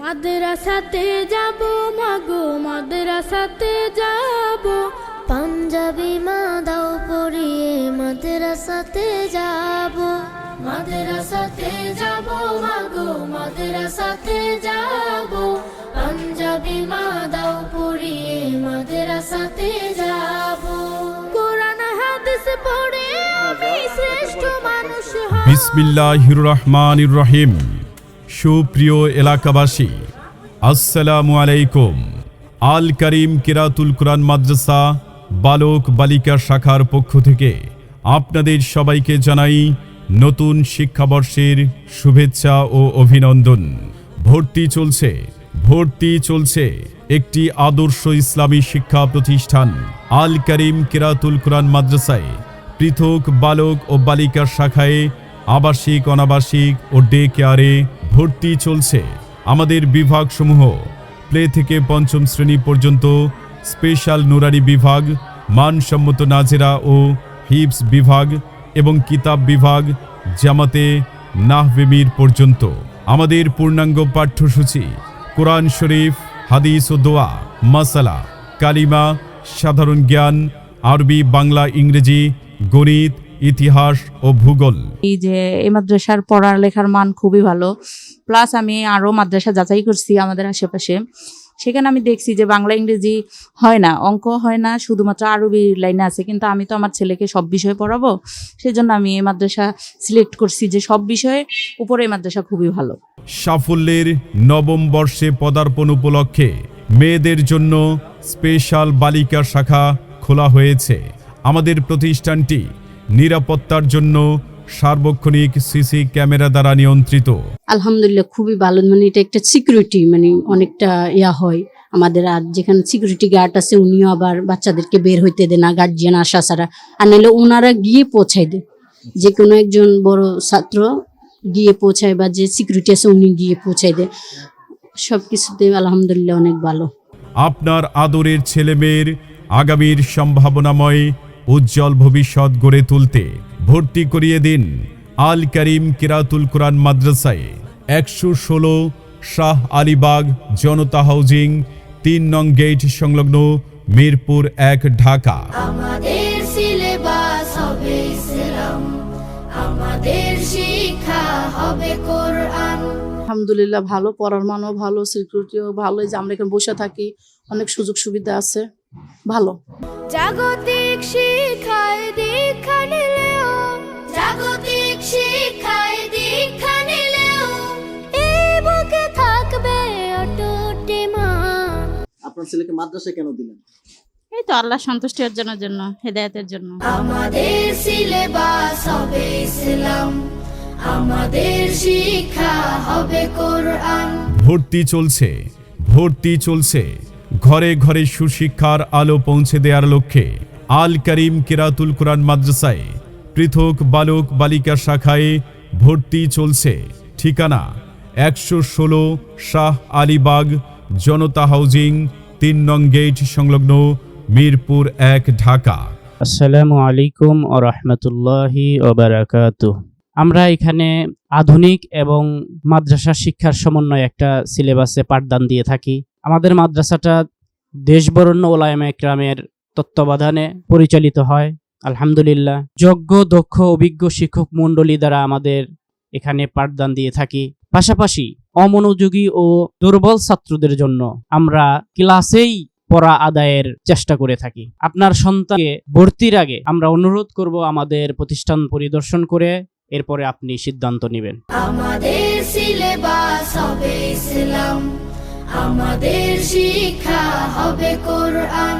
মাদ্রাসাতে যাব মাগো মাদ্রাসাতে যাব, পাঞ্জাবি মা দাও পরিয়ে মাদ্রাসাতে যাব। মাদ্রাসাতে যাব মাগো মাদ্রাসাতে যাব, পাঞ্জাবি মা দাও পরিয়ে মাদ্রাসাতে যাব। কোরআন হাদিস পড়ে আমি শ্রেষ্ঠ মানুষ হব। বিসমিল্লাহির রহমানির রহিম। সুপ্রিয় এলাকাবাসী, আসসালামু আলাইকুম। আল কারিম কিরাতুল কুরআন মাদ্রাসা বালক বালিকা শাখার পক্ষ থেকে আপনাদের সবাইকে জানাই নতুন শিক্ষাবর্ষের শুভেচ্ছা ও অভিনন্দন। ভর্তি চলছে একটি আদর্শ ইসলামী শিক্ষা প্রতিষ্ঠান আল কারিম কিরাতুল কুরআন মাদ্রাসায় পৃথক বালক ও বালিকা শাখায় আবাসিক অনাবাসিক ও ডে কেয়ারে ভর্তি চলছে। আমাদের বিভাগসমূহ প্লে থেকে পঞ্চম শ্রেণী পর্যন্ত, স্পেশাল নুরানি বিভাগ, মানসম্মত নাজেরা ও হিফজ বিভাগ এবং কিতাব বিভাগ, জামাতে নাহবেমির পর্যন্ত। আমাদের পূর্ণাঙ্গ পাঠ্যসূচি কোরআন শরীফ, হাদিস ও দোয়া, মাসালা, কালিমা, সাধারণ জ্ঞান, আরবি, বাংলা, ইংরেজি, গণিত, ইতিহাস ও ভূগোল। এই যে এই মাদ্রাসার পড়ালেখার মান খুবই ভালো। প্লাস আমি আরো মাদ্রাসা যাচাই করছি আমাদের আশেপাশে, সেখানে আমি দেখছি যে বাংলা ইংরেজি হয় না, অঙ্ক হয় না, শুধুমাত্র আরবি লাইনে আছে। কিন্তু আমি তো আমার ছেলেকে সব বিষয়ে পড়াবো, সেজন্য আমি এই মাদ্রাসা সিলেক্ট করছি যে সব বিষয়ে উপরে এই মাদ্রাসা খুবই ভালো। সাফল্যের নবম বর্ষে পদার্পণ উপলক্ষে মেয়েদের জন্য স্পেশাল বালিকা শাখা খোলা হয়েছে। আমাদের প্রতিষ্ঠানটি নিরাপত্তার জন্য সার্বক্ষণিক সিসি ক্যামেরা দ্বারা নিয়ন্ত্রিত। আলহামদুলিল্লাহ খুবই ভালো, মানে এটা একটা সিকিউরিটি, মানে অনেকটা হয় আমাদের। আর যেখানে সিকিউরিটি গার্ড আছে উনিও আবার বাচ্চাদেরকে বের হইতে দেয় না, গার্জিয়ান আসা ছাড়া। আর নাহলে ওনারা গিয়ে পৌঁছাই দেয়, যে কোনো একজন বড় ছাত্র গিয়ে পৌঁছায় বা যে সিকিউরিটি আছে উনি গিয়ে পৌঁছাই দেয়। সব কিছুতে আলহামদুলিল্লাহ অনেক ভালো। আপনার আদরের ছেলেমেয়ের আগামীর সম্ভাবনাময় উজ্জ্বল ভবিষ্যৎ গড়ে তুলতে ভর্তি করিয়ে দিন আল কারিম কিরাতুল কুরআন মাদ্রাসায়। 116 শাহ আলীবাগ জনতা হাউজিং, 3 নং গেট সংলগ্ন, মিরপুর 1, ঢাকা। আমাদের সিলেবাস হবে ইসলাম, আমাদের শিক্ষা হবে কোরআন। আলহামদুলিল্লাহ ভালো, পড়ার মানও ভালো, সিকিউরিটিও ভালো। এই যে আমরা এখানে বসে থাকি, অনেক সুযোগ সুবিধা আছে, ভালো। জাগতিক শিক্ষায় দীক্ষা নিলেও, জাগতিক শিক্ষায় দীক্ষা নিলেও এই বুকে থাকবে অটুট ঈমান। আপনার ছেলেকে মাদ্রাসায় কেন দিলেন? এই তো আল্লাহ সন্তুষ্টির জন্য, হেদায়েতের জন্য। আমাদের সিলেবাস হবে ইসলাম, আমাদের শিক্ষা হবে কোরআন। ভর্তি চলছে ঘরে ঘরে সুশিক্ষার আলো পৌঁছে দেওয়ার লক্ষ্যে আল কারিম কিরাতুল কুরআন মাদ্রাসায় পৃথক বালক বালিকা শাখায় ভর্তি চলছে। ঠিকানা 116 শাহ আলীবাগ জনতা হাউজিং, 3 নং গেট সংলগ্ন, মিরপুর 1, ঢাকা। আসসালামু আলাইকুম ওয়া রাহমাতুল্লাহি ওয়া বারাকাতুহু। আমরা এখানে আধুনিক এবং মাদ্রাসা শিক্ষার সমন্বয়ে একটা সিলেবাসে পাঠদান দিয়ে থাকি। আমাদের মাদ্রাসাটা দেশবরেণ্য ওলামায়ে ইকরামের তত্ত্বাবধানে পরিচালিত হয়। আলহামদুলিল্লাহ যোগ্য, দক্ষ, অভিজ্ঞ শিক্ষক মণ্ডলী দ্বারা আমাদের এখানে পাঠদান দিয়ে থাকি। পাশাপাশি অমনোযোগী ও দুর্বল ছাত্রদের জন্য আমরা ক্লাসেই পড়া আদায়ের চেষ্টা করে থাকি। আপনার সন্তানকে ভর্তির আগে আমরা অনুরোধ করব আমাদের প্রতিষ্ঠান পরিদর্শন করে এরপরে আপনি সিদ্ধান্ত নেবেন। আমাদের সিলেবাস হবে ইসলাম, আমাদের শিক্ষা হবে কোরআন।